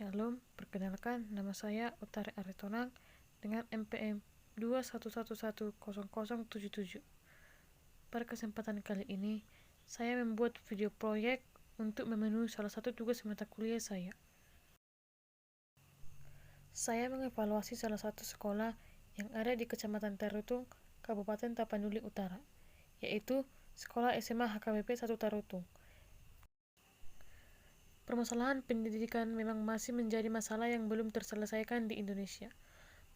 Shalom, perkenalkan nama saya Utari Aritonang dengan NPM 211100077. Pada kesempatan kali ini, saya membuat video proyek untuk memenuhi salah satu tugas mata kuliah saya. Saya mengevaluasi salah satu sekolah yang ada di Kecamatan Tarutung, Kabupaten Tapanuli Utara, yaitu Sekolah SMA HKBP 1 Tarutung. Permasalahan pendidikan memang masih menjadi masalah yang belum terselesaikan di Indonesia.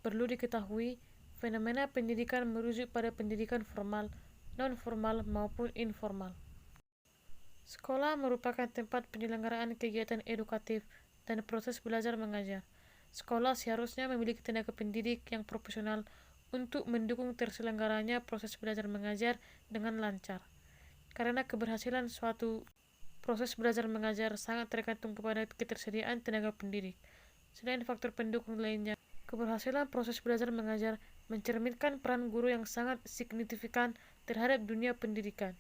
Perlu diketahui, fenomena pendidikan merujuk pada pendidikan formal, non-formal maupun informal. Sekolah merupakan tempat penyelenggaraan kegiatan edukatif dan proses belajar mengajar. Sekolah seharusnya memiliki tenaga pendidik yang profesional untuk mendukung terselenggaranya proses belajar mengajar dengan lancar. Karena keberhasilan suatu proses belajar mengajar sangat tergantung kepada ketersediaan tenaga pendidik. Selain faktor pendukung lainnya, keberhasilan proses belajar mengajar mencerminkan peran guru yang sangat signifikan terhadap dunia pendidikan.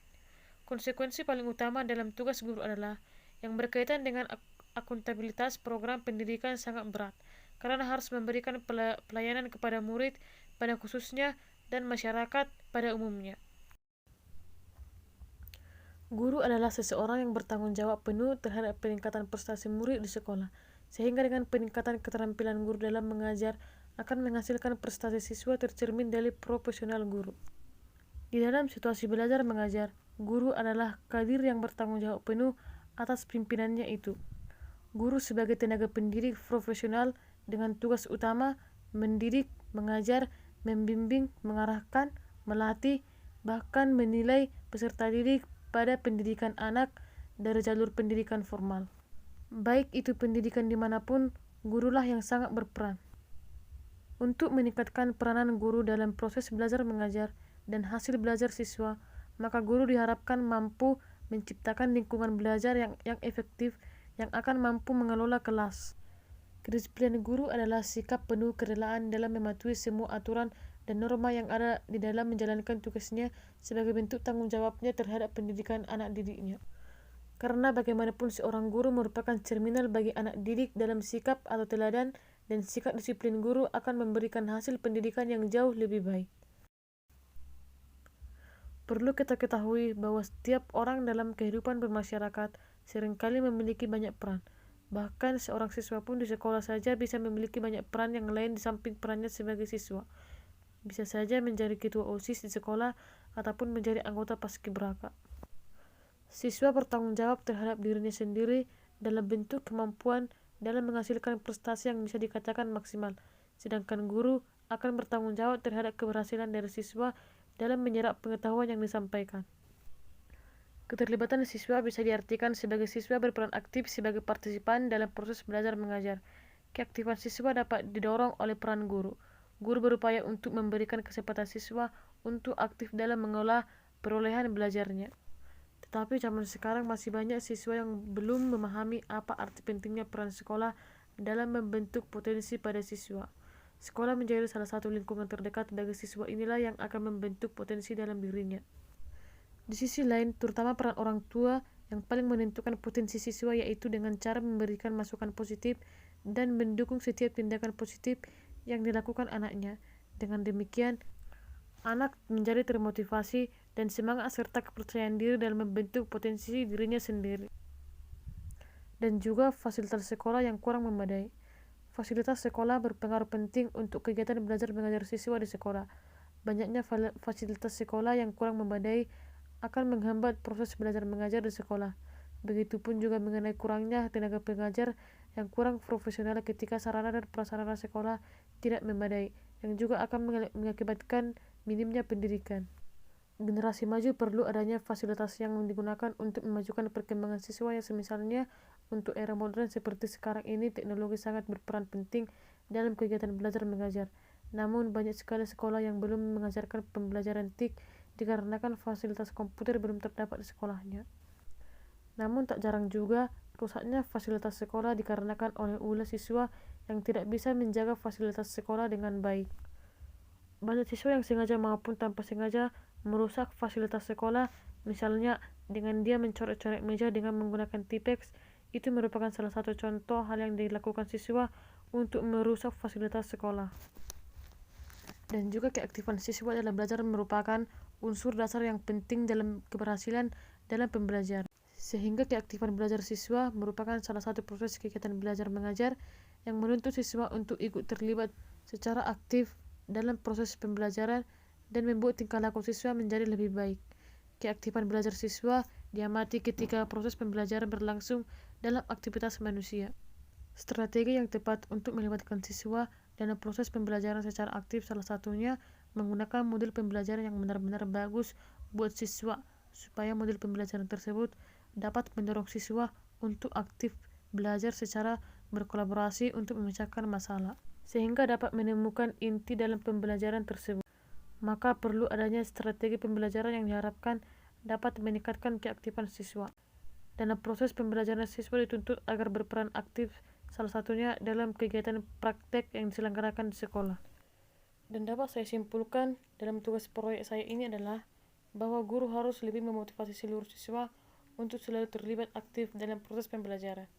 Konsekuensi paling utama dalam tugas guru adalah yang berkaitan dengan akuntabilitas program pendidikan sangat berat, karena harus memberikan pelayanan kepada murid pada khususnya dan masyarakat pada umumnya. Guru adalah seseorang yang bertanggung jawab penuh terhadap peningkatan prestasi murid di sekolah, sehingga dengan peningkatan keterampilan guru dalam mengajar akan menghasilkan prestasi siswa tercermin dari profesional guru. Di dalam situasi belajar mengajar, guru adalah kadir yang bertanggung jawab penuh atas pimpinannya itu. Guru sebagai tenaga pendidik profesional dengan tugas utama mendidik, mengajar, membimbing, mengarahkan, melatih, bahkan menilai peserta didik pada pendidikan anak dari jalur pendidikan formal. Baik itu pendidikan dimanapun, gurulah yang sangat berperan. Untuk meningkatkan peranan guru dalam proses belajar mengajar dan hasil belajar siswa, maka guru diharapkan mampu menciptakan lingkungan belajar yang efektif yang akan mampu mengelola kelas. Kedisiplinan guru adalah sikap penuh kerelaan dalam mematuhi semua aturan dan norma yang ada di dalam menjalankan tugasnya sebagai bentuk tanggung jawabnya terhadap pendidikan anak didiknya. Karena bagaimanapun seorang guru merupakan cerminan bagi anak didik dalam sikap atau teladan, dan sikap disiplin guru akan memberikan hasil pendidikan yang jauh lebih baik. Perlu kita ketahui bahwa setiap orang dalam kehidupan bermasyarakat seringkali memiliki banyak peran. Bahkan seorang siswa pun di sekolah saja bisa memiliki banyak peran yang lain di samping perannya sebagai siswa. Bisa saja menjadi ketua OSIS di sekolah ataupun menjadi anggota paskibraka. Siswa bertanggung jawab terhadap dirinya sendiri dalam bentuk kemampuan dalam menghasilkan prestasi yang bisa dikatakan maksimal, sedangkan guru akan bertanggung jawab terhadap keberhasilan dari siswa dalam menyerap pengetahuan yang disampaikan. Keterlibatan siswa bisa diartikan sebagai siswa berperan aktif sebagai partisipan dalam proses belajar mengajar. Keaktifan siswa dapat didorong oleh peran guru. Guru berupaya untuk memberikan kesempatan siswa untuk aktif dalam mengolah perolehan belajarnya. Tetapi zaman sekarang masih banyak siswa yang belum memahami apa arti pentingnya peran sekolah dalam membentuk potensi pada siswa. Sekolah menjadi salah satu lingkungan terdekat bagi siswa inilah yang akan membentuk potensi dalam dirinya. Di sisi lain, terutama peran orang tua yang paling menentukan potensi siswa, yaitu dengan cara memberikan masukan positif dan mendukung setiap tindakan positif yang dilakukan anaknya. Dengan demikian, anak menjadi termotivasi dan semangat serta kepercayaan diri dalam membentuk potensi dirinya sendiri. Dan juga fasilitas sekolah yang kurang memadai. Fasilitas sekolah berpengaruh penting untuk kegiatan belajar mengajar siswa di sekolah. Banyaknya fasilitas sekolah yang kurang memadai akan menghambat proses belajar mengajar di sekolah. Begitupun juga mengenai kurangnya tenaga pengajar yang kurang profesional ketika sarana dan prasarana sekolah tidak memadai, yang juga akan mengakibatkan minimnya pendidikan. Generasi maju perlu adanya fasilitas yang digunakan untuk memajukan perkembangan siswa, yang semisalnya untuk era modern seperti sekarang ini teknologi sangat berperan penting dalam kegiatan belajar mengajar. Namun banyak sekali sekolah yang belum mengajarkan pembelajaran TIK dikarenakan fasilitas komputer belum terdapat di sekolahnya. Namun tak jarang juga rusaknya fasilitas sekolah dikarenakan oleh ulah siswa yang tidak bisa menjaga fasilitas sekolah dengan baik. Banyak siswa yang sengaja maupun tanpa sengaja merusak fasilitas sekolah, misalnya dengan dia mencoret-coret meja dengan menggunakan Tipex Itu merupakan salah satu contoh hal yang dilakukan siswa untuk merusak fasilitas sekolah. Dan juga keaktifan siswa dalam belajar merupakan unsur dasar yang penting dalam keberhasilan dalam pembelajaran. Sehingga keaktifan belajar siswa merupakan salah satu proses kegiatan belajar mengajar yang menuntut siswa untuk ikut terlibat secara aktif dalam proses pembelajaran dan membuat tingkah laku siswa menjadi lebih baik. Keaktifan belajar siswa diamati ketika proses pembelajaran berlangsung dalam aktivitas manusia. Strategi yang tepat untuk melibatkan siswa dalam proses pembelajaran secara aktif salah satunya menggunakan model pembelajaran yang benar-benar bagus buat siswa, supaya model pembelajaran tersebut dapat mendorong siswa untuk aktif belajar secara berkolaborasi untuk memecahkan masalah, sehingga dapat menemukan inti dalam pembelajaran tersebut. Maka perlu adanya strategi pembelajaran yang diharapkan dapat meningkatkan keaktifan siswa. Dalam proses pembelajaran siswa dituntut agar berperan aktif, salah satunya dalam kegiatan praktek yang diselenggarakan di sekolah. Dan dapat saya simpulkan dalam tugas proyek saya ini adalah bahwa guru harus lebih memotivasi seluruh siswa untuk selalu terlibat aktif dalam proses pembelajaran.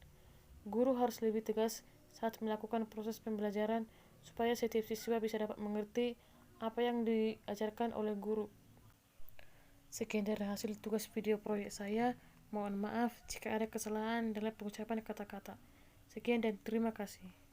Guru harus lebih tegas saat melakukan proses pembelajaran supaya setiap siswa bisa dapat mengerti apa yang diajarkan oleh guru. Sekian dari hasil tugas video proyek saya. Mohon maaf jika ada kesalahan dalam pengucapan kata-kata. Sekian dan terima kasih.